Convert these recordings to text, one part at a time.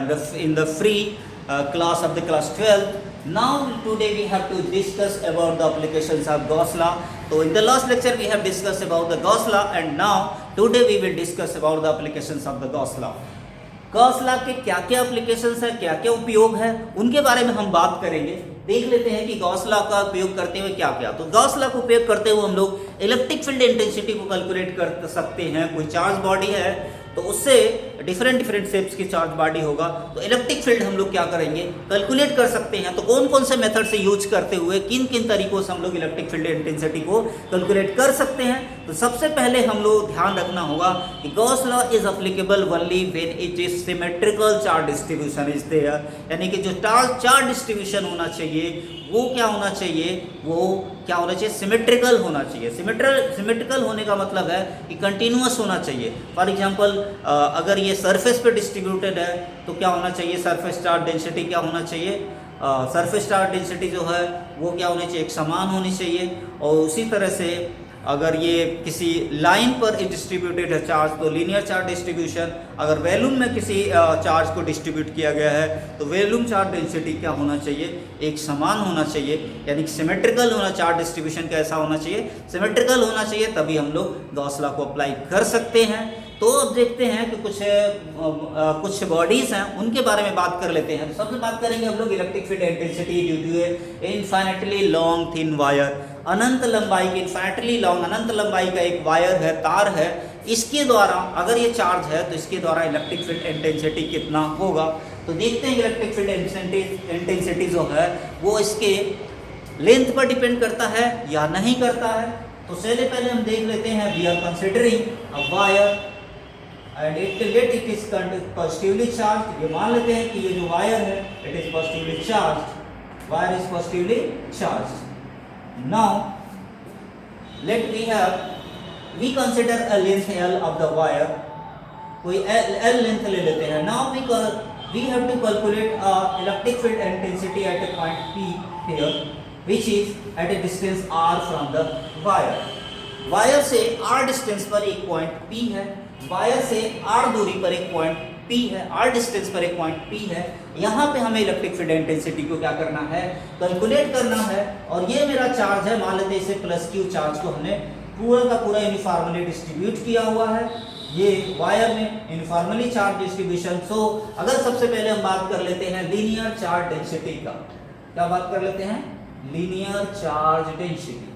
in the free class of the class 12. Now today we have to discuss about the applications of Gauss law. So in the last lecture we have discussed about the Gauss law, and now today we will discuss about the applications of the Gauss law. Gauss law के क्या क्या applications है, क्या क्या उपयोग है, उनके बारे में हम बात करेंगे। देख लेते हैं कि गॉस लॉ का उपयोग करते हुए क्या क्या। तो गॉस लॉ का उपयोग करते हुए हम लोग इलेक्ट्रिक फील्ड इंटेंसिटी को कैलकुलेट कर सकते हैं। कोई चार्ज बॉडी है तो उससे डिफरेंट शेप्स की चार्ज बॉडी होगा, तो इलेक्ट्रिक फील्ड हम लोग क्या करेंगे, कैलकुलेट कर सकते हैं। तो कौन कौन से मेथड से यूज करते हुए किन किन तरीकों से हम लोग इलेक्ट्रिक फील्ड इंटेंसिटी को कैलकुलेट कर सकते हैं। तो सबसे पहले हम लोग ध्यान रखना होगा कि Gauss law is applicable only when it is symmetrical charge distribution is there, यानी कि जो चार्ज डिस्ट्रीब्यूशन होना चाहिए वो क्या होना चाहिए, सिमेट्रिकल होना चाहिए। सिमेट्रिकल होने का मतलब है कि कंटिन्यूअस होना चाहिए। फॉर एग्जांपल अगर ये सरफेस पे डिस्ट्रीब्यूटेड है तो क्या होना चाहिए, सरफेस चार्ज डेंसिटी क्या होना चाहिए, सरफेस चार्ज डेंसिटी जो है वो क्या होनी चाहिए, एक समान होनी चाहिए। और उसी तरह से अगर ये किसी लाइन पर डिस्ट्रीब्यूटेड है चार्ज तो लीनियर चार्ज डिस्ट्रीब्यूशन, अगर वैल्यूम में किसी चार्ज को डिस्ट्रीब्यूट किया गया है तो वैल्यूम चार्ज डेंसिटी क्या होना चाहिए, एक समान होना चाहिए, यानी कि सिमेट्रिकल होना। चार्ज डिस्ट्रीब्यूशन कैसा होना चाहिए, सिमेट्रिकल होना चाहिए, तभी हम लोग गॉस लॉ को अप्लाई कर सकते हैं। तो अब देखते हैं कि कुछ बॉडीज हैं उनके बारे में बात कर लेते हैं। तो सबसे बात करेंगे हम लोग electric field intensity due to a infinitely long thin wire. अनंत लंबाई की इनफाइनाइटली लॉन्ग अनंत लंबाई का एक वायर है, तार है, इसके द्वारा अगर ये चार्ज है तो इसके द्वारा इलेक्ट्रिक फील्ड इंटेंसिटी कितना होगा। तो देखते हैं इलेक्ट्रिक फील्ड इंटेंसिटी जो है वो इसके लेंथ पर डिपेंड करता है या नहीं करता है। तो सबसे पहले हम देख लेते हैं, we are considering a wire and it is positively charge. ये मान लेते हैं कि ये जो वायर है it is positively charge, wire is positively charge. Now let we consider a length L of the wire, कोई L length ले लेते हैं। Now we have to calculate electric field intensity at a point P here, which is at a distance R from the wire. Wire से R distance पर एक point P है, wire से R दूरी पर एक पॉइंट P है, R distance पर एक पॉइंट P है। यहाँ पे हमें इलेक्ट्रिक फील्ड इंटेंसिटी को क्या करना है, कैलकुलेट करना है। और ये मेरा चार्ज है, मान लेते हैं इसे प्लस क्यू चार्ज को हमने पूरा का पूरा यूनिफॉर्मली डिस्ट्रीब्यूट किया हुआ है ये वायर में, यूनिफॉर्मली चार्ज डिस्ट्रीब्यूशन। सो अगर सबसे पहले हम बात कर लेते हैं लीनियर चार्ज डेंसिटी का, क्या बात कर लेते हैं, लीनियर चार्ज डेंसिटी।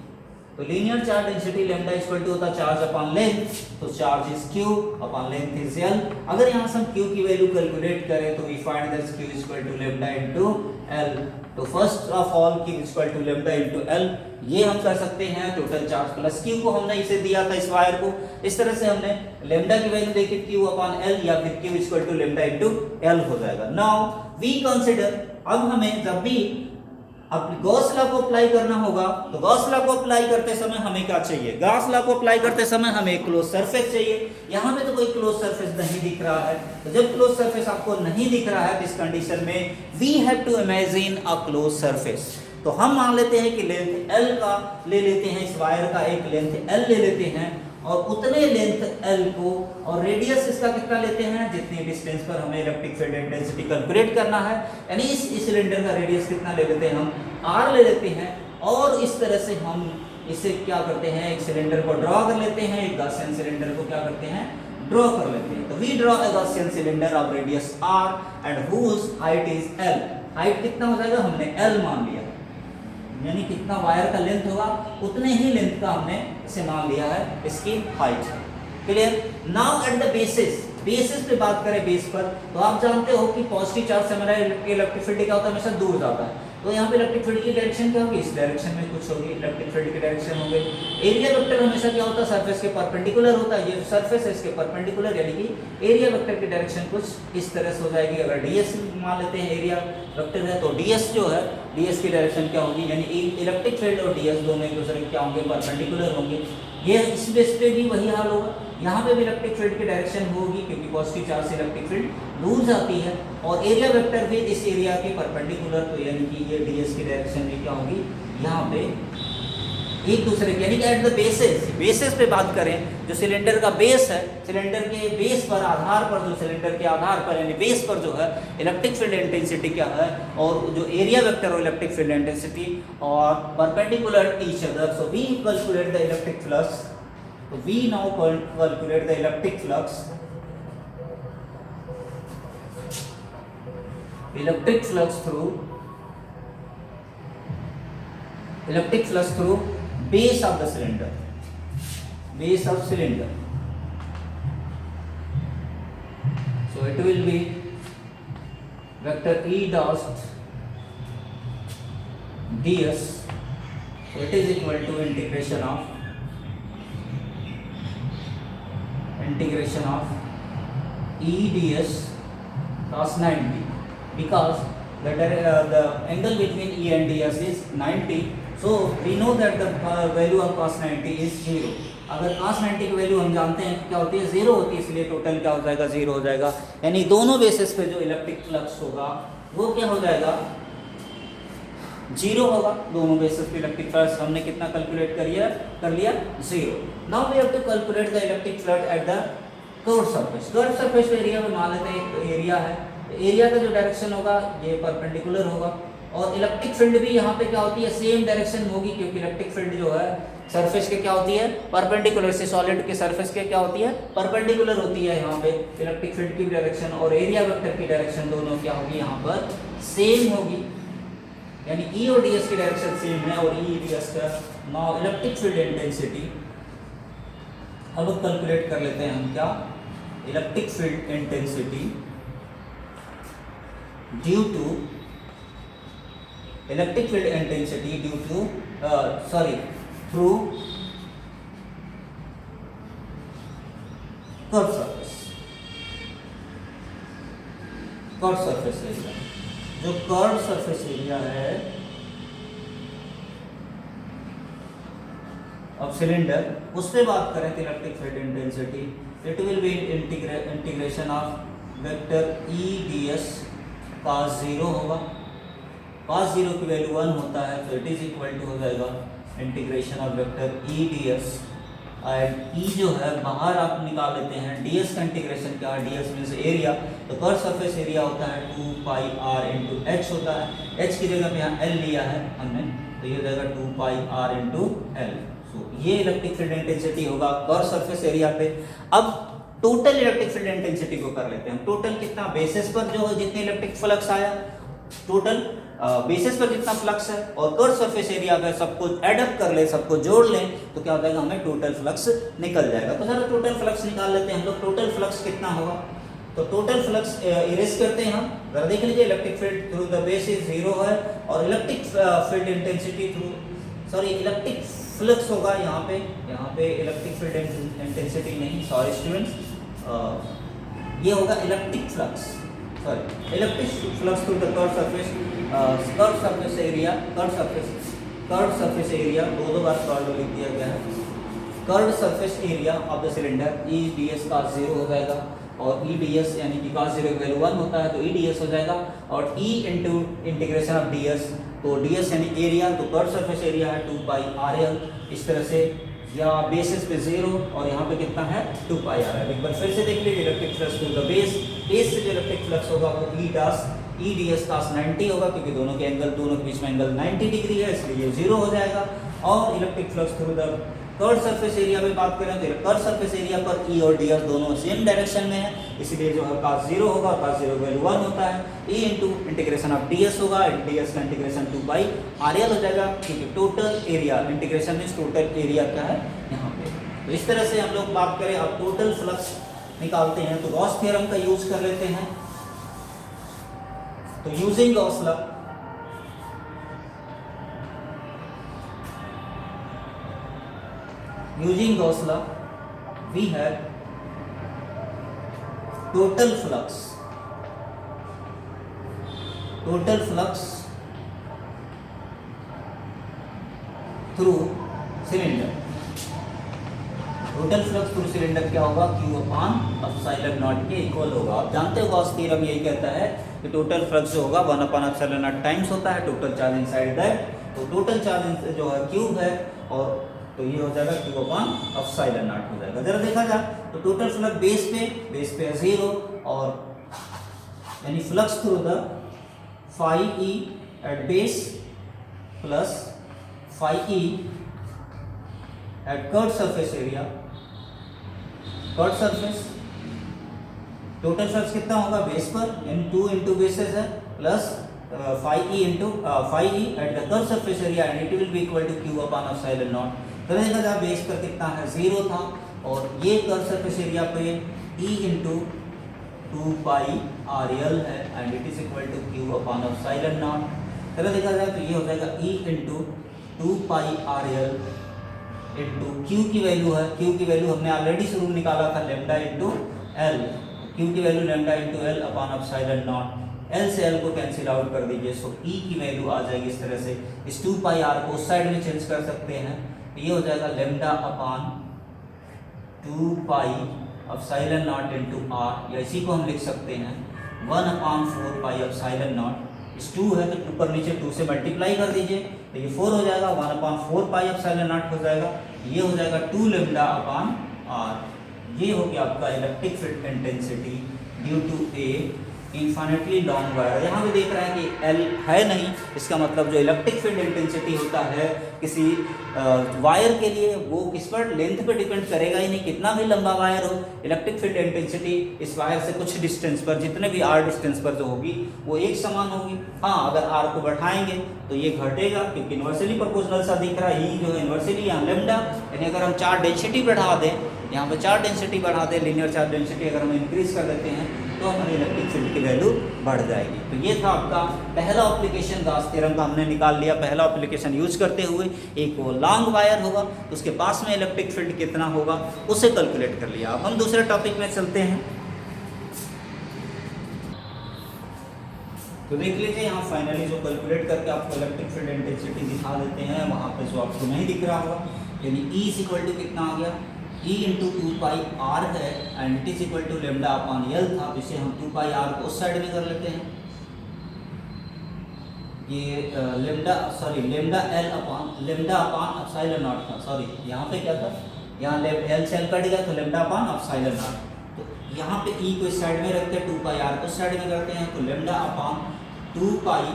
तो linear charge density lambda equal to होता है चार्ज अपॉन लेंथ, तो charge is Q upon length is L. अगर यहाँ से हम क्यू की वैल्यू कैलकुलेट करें तो we find that Q equal to lambda into L. तो first of all Q equal to lambda into L, ये हम कर सकते हैं। टोटल चार्ज प्लस क्यू को हमने इसे दिया था इस वायर को, इस तरह से हमने लैम्डा की वैल्यू देखी क्यू अपॉन एल, या फिर Q equal to lambda into L हो जाएगा। नाउ वी कंसीडर, अब हमें जब भी अब गॉस लॉ को अप्लाई करना होगा तो गॉस लॉ को अप्लाई करते समय हमें क्या चाहिए, गॉस लॉ को अप्लाई करते समय हमें क्लोज सरफेस चाहिए। यहाँ पे तो कोई क्लोज सरफेस नहीं दिख रहा है, तो जब क्लोज सरफेस आपको नहीं दिख रहा है तो इस कंडीशन में we have to imagine a close surface. तो हम मान लेते हैं कि लेंथ L का ले लेते हैं, इस वायर का एक लेंथ L ले लेते हैं, और उतने लेंथ L को और रेडियस इसका कितना लेते हैं, जितनी डिस्टेंस पर हमें इलेक्ट्रिक फील्ड इंटेंसिटी कैलकुलेट करना है, यानी इस सिलेंडर का रेडियस कितना ले लेते हैं, हम R ले लेते हैं। और इस तरह से हम इसे क्या करते हैं, एक सिलेंडर को ड्रॉ कर लेते हैं, एक गॉसियन सिलेंडर को क्या करते हैं, ड्रॉ कर लेते हैं। तो we draw a Gaussian cylinder of radius R and whose height is L। Height कितना हो जाएगा, हमने L मान लिया, यानी कितना वायर का लेंथ होगा उतने ही लेंथ का हमने इसे मान लिया है इसकी height. Clear. Now at the basis पे बात करें, बेस पर, तो आप जानते हो कि पॉजिटिव चार्ज से हमारा इलेक्ट्रिक फील्ड क्या होता है, हमेशा दूर जाता है। तो यहाँ पे इलेक्ट्रिक फील्ड की डायरेक्शन क्या होगी, इस डायरेक्शन में कुछ होगी, इलेक्ट्रिक फील्ड की डायरेक्शन होगी। एरिया वेक्टर हमेशा क्या होता है, सरफेस के परपेंडिकुलर होता है, ये सरफेस है इसके परपेंडिकुलर, यानी कि एरिया वेक्टर की डायरेक्शन कुछ इस तरह से हो जाएगी। अगर डीएस मान लेते हैं एरिया वेक्टर है तो डीएस जो है, डीएस की डायरेक्शन क्या होगी, यानी इलेक्ट्रिक फील्ड और डीएस दोनों एक दूसरे के क्या होंगे, परपेंडिकुलर होंगे। ये इस बेस पे भी वही हाल होगा, यहाँ पे भी इलेक्ट्रिक फील्ड की डायरेक्शन होगी क्योंकि पॉजिटिव चार्ज से इलेक्ट्रिक फील्ड दूर जाती है, और एरिया वेक्टर भी इस एरिया के परपेंडिकुलर, तो यानी कि ये डीएस की डायरेक्शन भी क्या होगी, यहाँ पे एक दूसरे के, यानी कि एट द बेसिस पे बात करें, जो सिलेंडर का बेस है, सिलेंडर के बेस पर आधार पर, जो सिलेंडर के आधार पर यानी बेस पर जो है इलेक्ट्रिक फील्ड इंटेंसिटी क्या है, और जो एरिया वेक्टर और इलेक्ट्रिक फील्ड इंटेंसिटी और perpendicular each other, so we calculate the electric flux, तो we now calculate the electric flux, electric flux through base of the cylinder, base of cylinder. So it will be vector E dash ds, so it is equal to integration of E ds cos 90, because the angle between E and ds is 90. So we know that the value of cos 90 is 0. अगर cos 90 की value हम जानते हैं क्या होती है, 0 होती है, इसलिए टोटल क्या हो जाएगा, 0 हो जाएगा। यानी दोनों बेसिस पे जो इलेक्ट्रिक फ्लक्स होगा वो क्या हो जाएगा, 0 होगा। दोनों बेसिस पे इलेक्ट्रिक फ्लक्स हमने कितना कैलकुलेट कर लिया 0। Now we have to calculate the electric flux at the curve surface. Curve surface area में मान लेते हैं एक एरिया है, एरिया का जो डायरेक्शन होगा ये परपेंडिकुलर होगा, और इलेक्ट्रिक फील्ड भी यहाँ पे क्या होती है, सेम डायरेक्शन होगी, क्योंकि इलेक्ट्रिक फील्ड जो है सरफेस के क्या होती है, परपेंडिकुलर से सॉलिड के सरफेस के क्या होती है, परपेंडिकुलर होती है। यहाँ पे इलेक्ट्रिक फील्ड की डायरेक्शन और एरिया वेक्टर की डायरेक्शन दोनों क्या होगी, यहाँ पर सेम होगी, यानी ई और ds की डायरेक्शन सेम है, और ई ds का नाउ इलेक्ट्रिक फील्ड इंटेंसिटी अब कैलकुलेट कर लेते हैं हम, क्या, electric field intensity due to electric field intensity due to through curve surface area. जो कर्व सरफेस एरिया है अब सिलेंडर, उस पे बात करें तो electric field intensity it will be integration of vector E ds cos 0 होगा, cos 0 की वैल्यू 1 होता है, तो इट इज इक्वल टू हो जाएगा integration of vector E ds, and E जो है बाहर आप निकाल लेते हैं, ds का इंटीग्रेशन क्या है, ds मींस एरिया, तो कर्व सरफेस एरिया होता है 2 pi r into h होता है, h की जगह पे यहाँ l लिया है हमने, तो ये हो जाएगा 2 pi r into l। सो ये इलेक्ट्रिक फील्ड इंटेंसिटी होगा कर्व सरफेस एरिया पे। अब टोटल इलेक्ट्रिक फील्ड इंटेंसिटी को कर लेते हैं, टोटल कितना, बेसिस पर जो है जितने इलेक्ट्रिक फ्लक्स आया, टोटल बेसिस पर जितना फ्लक्स है और कर्व सरफेस एरिया पे सबको ऐड अप कर ले, सबको जोड़ लें, तो क्या हो जाएगा, हमें टोटल फ्लक्स निकल जाएगा। तो जरा टोटल फ्लक्स निकाल लेते हैं हम लोग। टोटल फ्लक्स कितना होगा, तो टोटल फ्लक्स इरेज करते हैं हम, जरा देख लीजिए, electric field through the base is 0 है, और electric field intensity electric flux होगा यहाँ पे इलेक्ट्रिक फील्ड इंटेंसिटी नहीं, सॉरी स्टूडेंट्स, ये होगा electric flux through the curve surface area, curve surface area दो बार कर्व लिख दिया गया है, curve surface area of the cylinder E ds का 0 हो जाएगा, और ई ds यानी कि cos 0 की वैल्यू 1 होता है, तो ई ds हो जाएगा, और E into integration of ds, तो ds यानी एरिया, तो कर्व सरफेस एरिया है 2 pi rl, इस तरह से, या बेसिस पे 0 और यहाँ पे कितना है 2 pi rl। एक बार फिर से देख लीजिए, electric flux to the base से जो इलेक्ट्रिक फ्लक्स होगा वो ई ds cos 90 होगा, क्योंकि दोनों के बीच में एंगल 90 डिग्री है, इसलिए ये 0 हो जाएगा। और electric flux through the curve surface area में बात करें तो कर्व सरफेस एरिया पर ई और ds दोनों सेम डायरेक्शन में है, इसलिए जो है cos 0 होगा, cos 0 वैल्यू 1 होता है, E into integration of ds होगा, ds का इंटीग्रेशन 2 pi rl हो जाएगा, क्योंकि टोटल एरिया इंटीग्रेशन में टोटल एरिया क्या है यहाँ पे। तो इस तरह से हम लोग बात करें, अब टोटल फ्लक्स निकालते हैं तो गॉस थ्योरम का यूज कर लेते हैं। तो using Gauss law, we have total flux through cylinder। Total flux through cylinder क्या होगा, Q अपॉन एप्सिलॉन नॉट के इक्वल होगा। आप जानते हो गॉस थ्योरम यही कहता है कि टोटल फ्लक्स जो होगा 1 अपॉन एप्सिलॉन नॉट टाइम्स होता है टोटल चार्ज इनसाइड दैट। तो टोटल चार्ज जो है क्यूब है और तो ये हो जाएगा Q अपॉन एप्सिलॉन नॉट हो जाएगा। जरा देखा जाए तो टोटल फ्लक्स बेस पे 0 और यानी flux through the phi e at base plus phi e at curved surface area, curve surface total flux कितना होगा बेस पर यानी 2 इंटू बेसिस है plus phi E at the curve surface area and it will be equal to Q upon epsilon naught. तो देखा जाए base पर कितना है 0 था और ये कर्व सरफेस एरिया पे E into 2 pi R L है and it is equal to Q upon epsilon naught. चलो देखा जाए तो ये हो जाएगा E into 2 pi R L into Q की वैल्यू है, क्यू की वैल्यू हमने ऑलरेडी शुरू में निकाला था लेमडा इंटू एल, क्यू की value lambda into L upon epsilon naught. L से एल को कैंसिल आउट कर दीजिए, सो ई की वैल्यू आ जाएगी इस तरह से। इस 2 पाई आर को उस साइड में चेंज कर सकते हैं, ये हो जाएगा lambda upon 2 pi epsilon naught into R, या इसी को हम लिख सकते हैं 1 अपॉन 4 पाई एप्सिलॉन नॉट। इस 2 है तो ऊपर नीचे 2 से मल्टीप्लाई कर दीजिए तो ये 4 हो जाएगा, 1 अपॉन 4 पाई एप्सिलॉन नॉट हो जाएगा, ये हो जाएगा 2 लेमडा अपॉन आर। ये हो गया आपका electric field intensity due to a infinitely long wire. यहाँ भी देख रहे हैं कि एल है नहीं, इसका मतलब जो इलेक्ट्रिक फील्ड इंटेंसिटी होता है किसी वायर के लिए वो किस पर लेंथ पे डिपेंड करेगा ही नहीं, कितना भी लंबा वायर हो इलेक्ट्रिक फील्ड इंटेंसिटी इस वायर से कुछ डिस्टेंस पर, जितने भी आर डिस्टेंस पर जो होगी वो एक समान होगी। हाँ, अगर आर को बढ़ाएंगे तो ये घटेगा क्योंकि इन्वर्सली प्रोपोर्शनल सा दिख रहा है, ई जो है इन्वर्सली यहाँ लेमडा, यानी अगर हम चार्ज डेंसिटी बढ़ा दें, यहाँ पे चार्ज डेंसिटी बढ़ा दें, लीनियर चार्ज डेंसिटी अगर हम इंक्रीज कर देते हैं तो हमारी इलेक्ट्रिक फील्ड की वैल्यू बढ़ जाएगी। तो ये था आपका पहला एप्लीकेशन, गॉस थ्योरम का हमने निकाल लिया। पहला एप्लीकेशन यूज करते हुए एक वो लॉन्ग वायर होगा तो उसके पास में इलेक्ट्रिक फील्ड कितना होगा उसे कैलकुलेट कर लिया। अब हम दूसरे टॉपिक में चलते हैं। तो देख लीजिए यहाँ फाइनली जो कैलकुलेट करके आपको इलेक्ट्रिक फील्ड इंटेंसिटी दिखा देते हैं, वहाँ पे जो आपको नहीं दिख रहा होगा, यानी E इज इक्वल टू कितना आ गया, E इंटू 2 पाई आर है and it is equal to lambda upon L था, जिसे हम 2 पाई आर को उस साइड में कर लेते हैं, ये lambda L upon epsilon not था, सॉरी यहाँ पे क्या था, यहाँ एल से एल कट गया तो लेमडा अपॉन एप्सिलॉन नॉट। तो यहाँ पे E को इस साइड में रखते हैं, 2 पाई आर को इस साइड में करते हैं, तो lambda upon 2 pi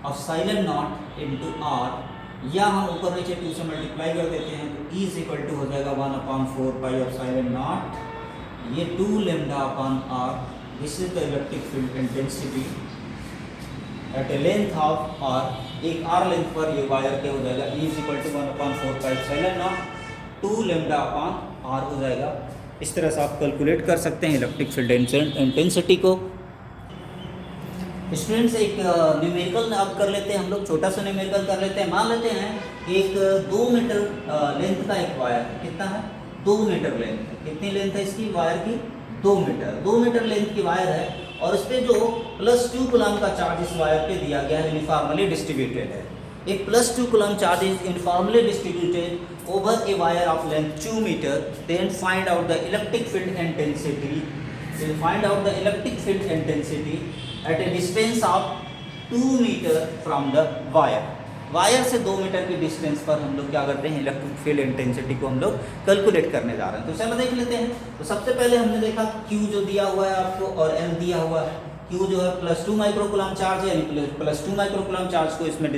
epsilon naught into R, या हम ऊपर नीचे 2 से मल्टीप्लाई कर देते हैं तो E इज इक्वल टू हो जाएगा 1 अपॉन 4 पाई एप्सिलॉन नॉट, ये 2 lambda upon R. This is the electric field intensity at a length of R, एक आर लेंथ पर ये वायर के हो जाएगा E is equal to 1 upon 4 pi epsilon naught, 2 lambda upon R हो जाएगा। इस तरह से आप कैलकुलेट कर सकते हैं इलेक्ट्रिक फील्ड इंटेंसिटी को। स्टूडेंट्स एक न्यूमेरिकल अब कर लेते हैं हम लोग, छोटा सा न्यूमेरिकल कर लेते हैं। मान लेते हैं एक 2 मीटर लेंथ का एक वायर, कितना है 2 मीटर लेंथ, कितनी लेंथ है इसकी वायर की 2 मीटर लेंथ की वायर है और इस पे जो +2 कूलम का चार्ज इस वायर पे दिया गया है, यूनिफॉर्मली डिस्ट्रीब्यूटेड है। एक +2 coulomb charge is uniformly distributed over a wire of length 2 metre, then find out the electric field intensity, at a distance of 2 metre from the wire. Wire से 2 metre की distance पर हम लोग क्या करते हैं, इलेक्ट्रिक फील्ड इंटेंसिटी को हम लोग कैलकुलेट करने जा रहे हैं। तो चलो देख लेते हैं। तो सबसे पहले हमने देखा Q जो दिया हुआ है आपको और L दिया हुआ है। Q जो है +2 माइक्रोकूलम चार्ज है, यानी +2 माइक्रोकूलम चार्ज को इसमें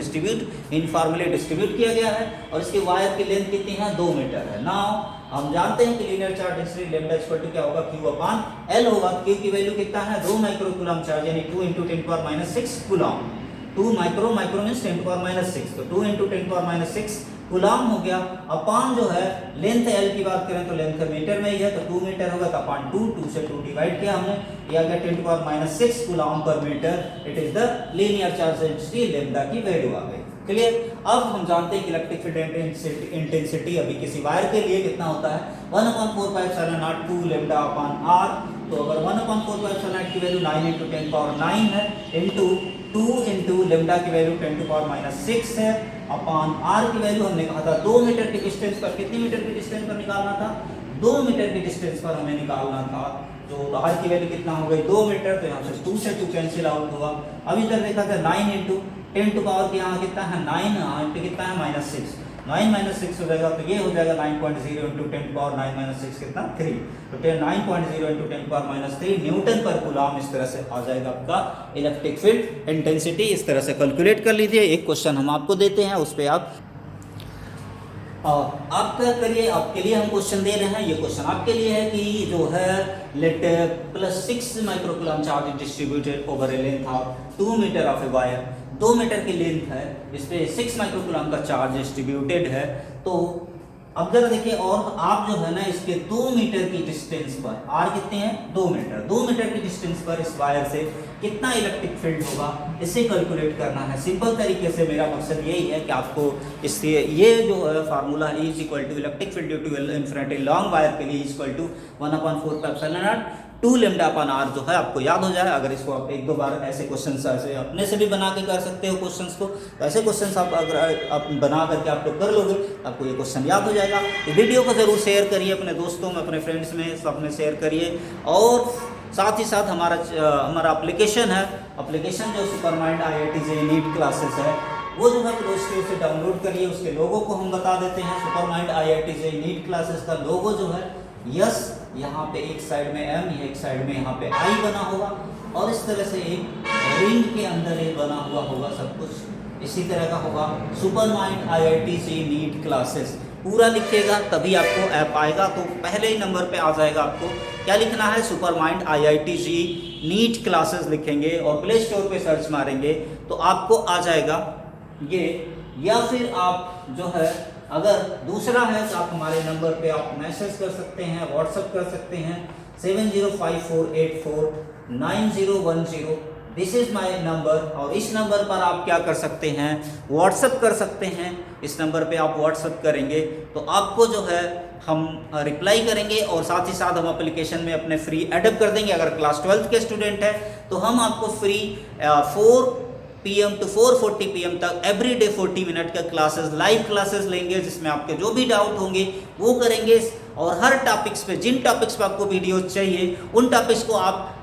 इनफॉर्मली डिस्ट्रीब्यूट किया गया है और इसके वायर की लेंथ कितनी है 2 मीटर है। नाउ हम जानते हैं कि linear charge density lambda equal to क्या होगा, Q अपॉन L होगा। Q की वैल्यू कितना है 2 माइक्रोकूलम चार्ज यानी 2 × 10⁻⁶ कूलम, 2 माइक्रो मीन्स 10⁻⁶, तो 2 × 10⁻⁶ कूलम हो गया। अपॉन जो है लेंथ L की बात करें तो लेंथ मीटर में ही है, तो 2 मीटर होगा तो अपॉन 2 से 2 डिवाइड किया हमने, ये आ गया 10⁻⁶ coulomb per metre. It is the linear charge density, lambda की वैल्यू आ गई। क्लियर। अब हम जानते हैं कि इलेक्ट्रिक फील्ड इंटेंसिटी अभी किसी वायर के लिए कितना होता है 1/4 pi epsilon naught 2 lambda upon R. तो अगर 1/4 पाई एप्सिलॉन नॉट की वैल्यू 9 × 10⁻9 है इंटू 2 इंटू लेमडा की वैल्यू 10⁻⁶ है अपॉन आर की वैल्यू हमने कहा था 2 मीटर की डिस्टेंस पर, कितनी मीटर की डिस्टेंस पर निकालना था 2 मीटर की डिस्टेंस पर हमें निकालना था। तो आर की वैल्यू कितना हो गई 2 मीटर, तो यहाँ से 2 से 2 कैंसिल आउट हुआ। अब इधर देखा था 9 × 10 टू पावर के यहाँ कितना है 9, यहाँ पे कितना है -6, 9 माइनस 6 हो जाएगा, तो ये हो जाएगा 9.0 इंटू 10⁻⁹ कितना 3, तो 9.0 इंटू 10⁻³ न्यूटन पर कूलम। इस तरह से आ जाएगा आपका इलेक्ट्रिक फील्ड इंटेंसिटी। इस तरह से कैलकुलेट कर लीजिए। एक क्वेश्चन हम आपको देते हैं, उस पर आप क्या करिए, आपके लिए हम क्वेश्चन दे रहे हैं। ये क्वेश्चन आपके लिए है कि जो है let +6 microcoulomb charge distributed over a length of 2 metre of a wire. 2 metre की लेंथ है, इस पे 6 माइक्रोकूलम का चार्ज डिस्ट्रीब्यूटेड है। तो अब जरा देखिए, और आप जो है ना इसके 2 मीटर की डिस्टेंस पर, आर कितने हैं 2 मीटर, 2 मीटर की डिस्टेंस पर इस वायर से कितना इलेक्ट्रिक फील्ड होगा, इसे कैलकुलेट करना है। सिंपल तरीके से मेरा मकसद यही है कि आपको इससे ये जो है formula is equal to electric field due to infinity long wire के लिए इक्वल टू 1/4 2 λ/r जो है आपको याद हो जाए। अगर इसको आप एक दो बार ऐसे क्वेश्चन ऐसे अपने से भी बना के कर सकते हो क्वेश्चंस को, तो ऐसे क्वेश्चंस आप अगर आप बना करके आप लोग कर लोगे आपको ये क्वेश्चन याद हो जाएगा। इस वीडियो को ज़रूर शेयर करिए अपने दोस्तों में, अपने फ्रेंड्स में, सब में शेयर करिए। और साथ ही साथ हमारा एप्लीकेशन है, एप्लीकेशन जो Supermind IIT JEE NEET classes है, वो जो है प्ले स्टोर से डाउनलोड करिए। उसके लोगों को हम बता देते हैं। Supermind IIT JEE NEET classes का लोगो जो है यस, यहाँ पे एक साइड में M, एक साइड में यहाँ पे I बना होगा, और इस तरह से एक रिंग के अंदर एक बना हुआ होगा, सब कुछ इसी तरह का होगा। Supermind IIT JEE NEET classes पूरा लिखिएगा तभी आपको ऐप आएगा। तो पहले ही नंबर पे आ जाएगा। आपको क्या लिखना है, Supermind IIT JEE NEET classes लिखेंगे और प्ले स्टोर पे सर्च मारेंगे तो आपको आ जाएगा ये। या फिर आप जो है अगर दूसरा है तो आप हमारे नंबर पे आप मैसेज कर सकते हैं, व्हाट्सएप कर सकते हैं 7054849010। This is my number. और इस नंबर पर आप क्या कर सकते हैं, व्हाट्सएप कर सकते हैं। इस नंबर पे आप व्हाट्सएप करेंगे तो आपको जो है हम रिप्लाई करेंगे, और साथ ही साथ हम एप्लीकेशन में अपने फ्री एडअप कर देंगे। अगर क्लास 12th के स्टूडेंट है तो हम आपको फ्री 4 PM to 4:40 PM तक एवरी डे 40 मिनट का क्लासेस, लाइव क्लासेस लेंगे, जिसमें आपके जो भी डाउट होंगे वो करेंगे। और हर टॉपिक्स पे, जिन टॉपिक्स पे आपको वीडियो चाहिए उन टॉपिक्स को आप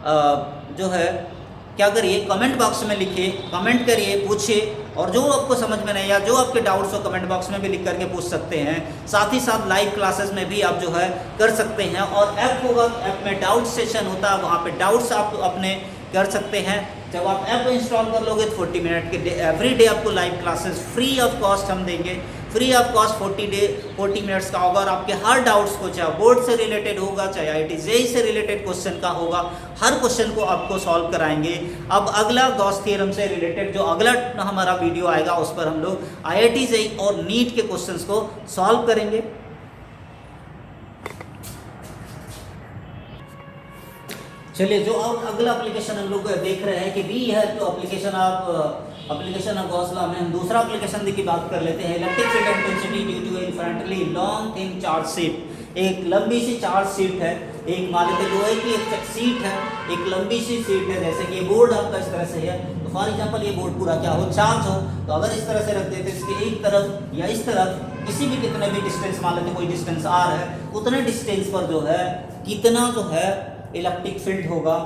जो है क्या करिए, कमेंट बॉक्स में लिखिए, कमेंट करिए, पूछिए, और जो आपको समझ में नहीं या जो आपके डाउट्स हो कमेंट बॉक्स में भी लिख करके पूछ सकते हैं। साथ ही साथ लाइव क्लासेस में भी आप जो है कर सकते हैं। और ऐप होगा, ऐप में डाउट सेशन होता है, वहाँ पे डाउट्स आप अपने कर सकते हैं। जब आप ऐप इंस्टॉल कर लोगे तो 40 मिनट के एवरी डे आपको live classes free of cost हम देंगे। फ्री ऑफ कॉस्ट 40 मिनट्स का होगा, और आपके हर डाउट्स को, चाहे बोर्ड से रिलेटेड होगा, चाहे IIT JEE से रिलेटेड क्वेश्चन का होगा, हर क्वेश्चन को आपको सॉल्व कराएंगे। अब अगला गॉस थ्योरम से रिलेटेड जो अगला हमारा वीडियो आएगा उस पर हम लोग IIT JEE और नीट के क्वेश्चंस को सॉल्व करेंगे। चलिए, जो अब अगला एप्लीकेशन हम लोग देख रहे हैं कि वी है, तो एप्लीकेशन ऑफ गॉस लॉ में हम दूसरा एप्लीकेशन की बात कर लेते हैं। Electric field intensity due to infinitely long thin charge sheet. एक लंबी सी चार्ज शीट है, एक मान लेते लोहे की एक सीट है, एक लंबी सी सीट है, जैसे कि ये बोर्ड आपका इस तरह से है। तो फॉर एग्जांपल ये बोर्ड पूरा क्या हो, चार्ज हो, तो अगर इस तरह से रख देते इसके एक तरफ या इस तरफ किसी भी कितने भी डिस्टेंस, मान लेते कोई डिस्टेंस R है, उतने डिस्टेंस पर जो है कितना जो है इलेक्ट्रिक फील्ड होगा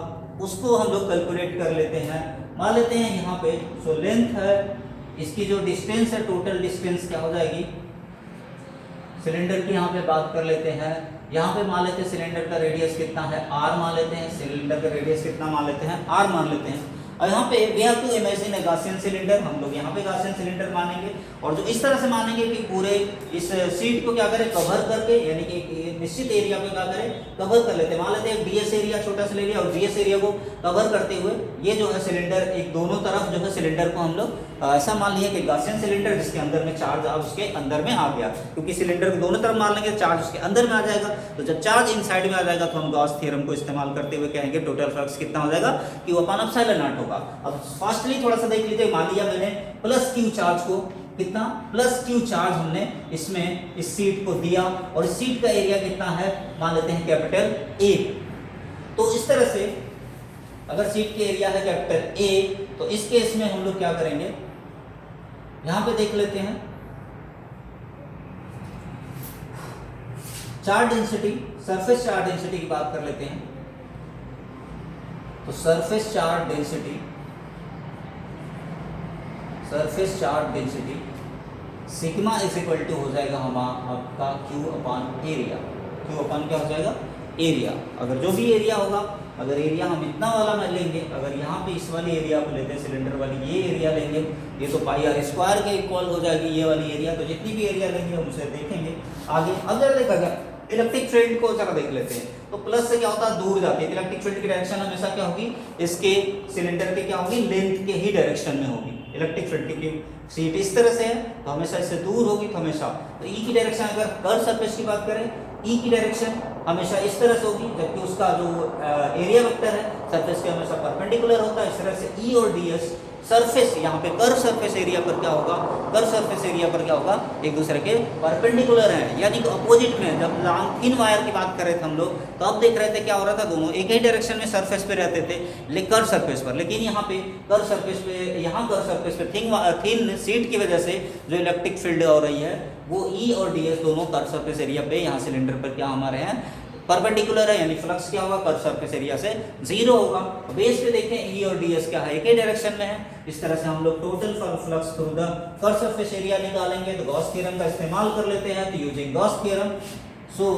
उसको हम लोग कैलकुलेट कर लेते हैं। मान लेते हैं यहाँ पे जो लेंथ है, इसकी जो डिस्टेंस है, टोटल डिस्टेंस क्या हो जाएगी, सिलेंडर की यहाँ पे बात कर लेते हैं। यहाँ पे मान लेते हैं सिलेंडर का रेडियस कितना है, R मान लेते हैं। सिलेंडर का रेडियस कितना मान लेते हैं, R मान लेते हैं। और यहाँ पे we have to imagine a Gaussian cylinder, हम लोग यहाँ पे गॉसियन सिलेंडर मानेंगे, और जो इस तरह से मानेंगे कि पूरे इस सीट को क्या करें, कवर करके, यानी कि एक निश्चित एरिया पे क्या करें, कवर कर लेते हैं। मान लेते हैं DS एरिया छोटा सा ले लिया, और GS एरिया को कवर करते हुए ये जो है सिलेंडर एक दोनों तरफ जो है सिलेंडर को हम लोग ऐसा मान लिया कि गॉसियन सिलेंडर जिसके अंदर में चार्ज अब उसके अंदर में आ गया, क्योंकि सिलेंडर को दोनों तरफ मान लेंगे चार्ज उसके अंदर में आ जाएगा। तो जब चार्ज इनसाइड में आ जाएगा तो हम गॉस थ्योरम को इस्तेमाल करते हुए कहेंगे टोटल फ्लक्स कितना हो जाएगा, Q/ε0 होगा। अब फास्टली थोड़ा सा देख लीजिए, मान लिया मैंने +Q चार्ज को, कितना +Q चार्ज हमने इसमें इस सीट को दिया, और इस सीट का एरिया कितना है, मान लेते हैं कैपिटल A। तो इस तरह से अगर सीट के एरिया है कैपिटल A, तो इस केस में हम लोग क्या करेंगे, यहां पे देख लेते हैं charge density, surface charge density की बात कर लेते हैं। तो surface charge density sigma is equal to हो जाएगा हमारा आपका Q upon area. Q upon क्या हो जाएगा, एरिया। अगर जो भी एरिया होगा, अगर एरिया हम इतना वाला में लेंगे, अगर यहाँ पे इस वाली एरिया को लेते हैं सिलेंडर वाली, ये एरिया लेंगे, ये तो पाई आर स्क्वायर के इक्वल हो जाएगी ये वाली एरिया। तो जितनी भी एरिया लेंगे हम उसे देखेंगे आगे। अब जरा देखा जाए इलेक्ट्रिक फील्ड को जरा देख लेते हैं। तो प्लस से क्या होता है, दूर जाती है। इलेक्ट्रिक फील्ड की डायरेक्शन हमेशा क्या होगी, इसके सिलेंडर की क्या होगी, लेंथ के ही डायरेक्शन में होगी इलेक्ट्रिक फील्ड की। सीट इस तरह से है तो हमेशा इससे दूर होगी, तो हमेशा तो ई की डायरेक्शन, अगर कर्व सरफेस की बात करें, ई की डायरेक्शन हमेशा इस तरह से होगी, जबकि उसका जो एरिया वेक्टर है सरफेस के हमेशा परपेंडिकुलर होता है। इस तरह से ई और डी एस सरफेस, यहाँ पे कर्व सरफेस एरिया पर क्या होगा, कर्व सरफेस एरिया पर क्या होगा, एक दूसरे के परपेंडिकुलर है, यानी कि अपोजिट में। जब लॉन्ग थिन वायर की बात कर रहे थे हम लोग, तो अब देख रहे थे क्या हो रहा था, दोनों एक ही डायरेक्शन में सरफेस पे रहते थे कर्व सरफेस पर। लेकिन यहाँ पे कर्व सरफेस पे, यहाँ कर्व सरफेस पे थिन सीट की वजह से जो इलेक्ट्रिक फील्ड हो रही है वो ई और डी एस दोनों कर्व सरफेस एरिया पे यहाँ सिलेंडर पर क्या हमारे हैं, परपेंडिकुलर है, यानी फ्लक्स क्या होगा, कर्व सरफेस एरिया से जीरो होगा। बेस पे देखें ई और डी एस क्या है, एक ही डायरेक्शन में है। इस तरह से हम लोग total flux through the curve surface area निकालेंगे। तो गॉस थ्योरम का इस्तेमाल कर लेते हैं। तो using Gauss theorem, so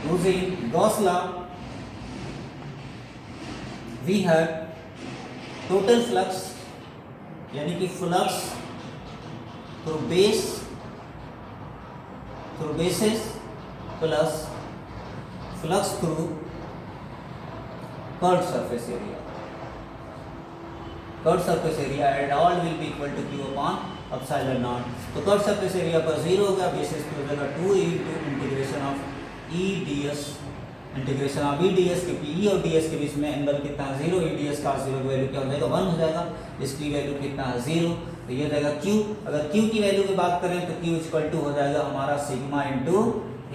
using Gauss law we have total flux, यानी कि flux through base, through bases plus flux through curve surface area. Curve surface area and all will be equal to Q upon epsilon naught. तो curve surface area पर zero होगा, bases पे हो जाएगा 2 into integration of E D S, integration of E D S, क्योंकि E और D S के बीच में एंगल कितना है, जीरो। ई डी एस का जीरो की वैल्यू क्या हो जाएगा, 1 हो जाएगा। इसकी वैल्यू कितना है, 0। तो ये हो जाएगा क्यू। अगर क्यू की वैल्यू की बात करें तो क्यू इक्वल टू हो जाएगा हमारा सिग्मा इंटू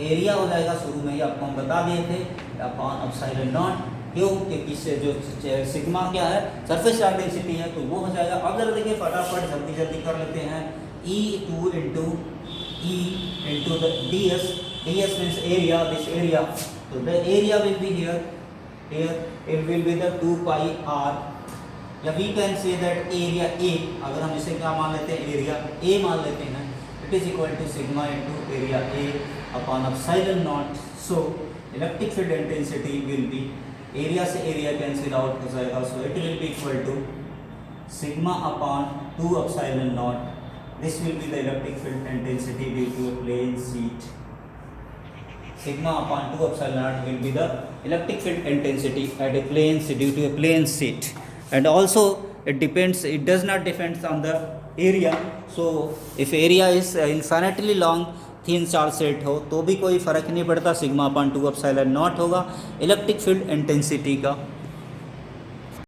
एरिया हो जाएगा। शुरू में ही आपको हम बता दिए थे अपॉन एप्सिलॉन नॉट। क्यों, क्योंकि इससे जो सिग्मा क्या है, सरफेस चार्ज डेंसिटी है, तो वो हो जाएगा। अब जरा देखिए फटाफट जल्दी जल्दी कर लेते हैं। E2 into E into the D S, D S means area, this area. तो the area will be here, it will be the 2 pi R, या we can say that area A, अगर हम इसे क्या मान लेते हैं, एरिया ए मान लेते हैं, it is equal to sigma into area A upon epsilon naught. So electric field intensity will be, area से एरिया कैंसिल आउट हो जाएगा, so it will be equal to sigma upon 2 epsilon naught. This will be the electric field intensity due to a plane sheet. Sigma upon 2 epsilon naught will be the electric field intensity at a plane due to a plane sheet, and also it depends, it does not depends on the area. So if area is infinitely long, thin charge set हो तो भी कोई फर्क नहीं पड़ता, sigma upon 2 epsilon not होगा electric field intensity का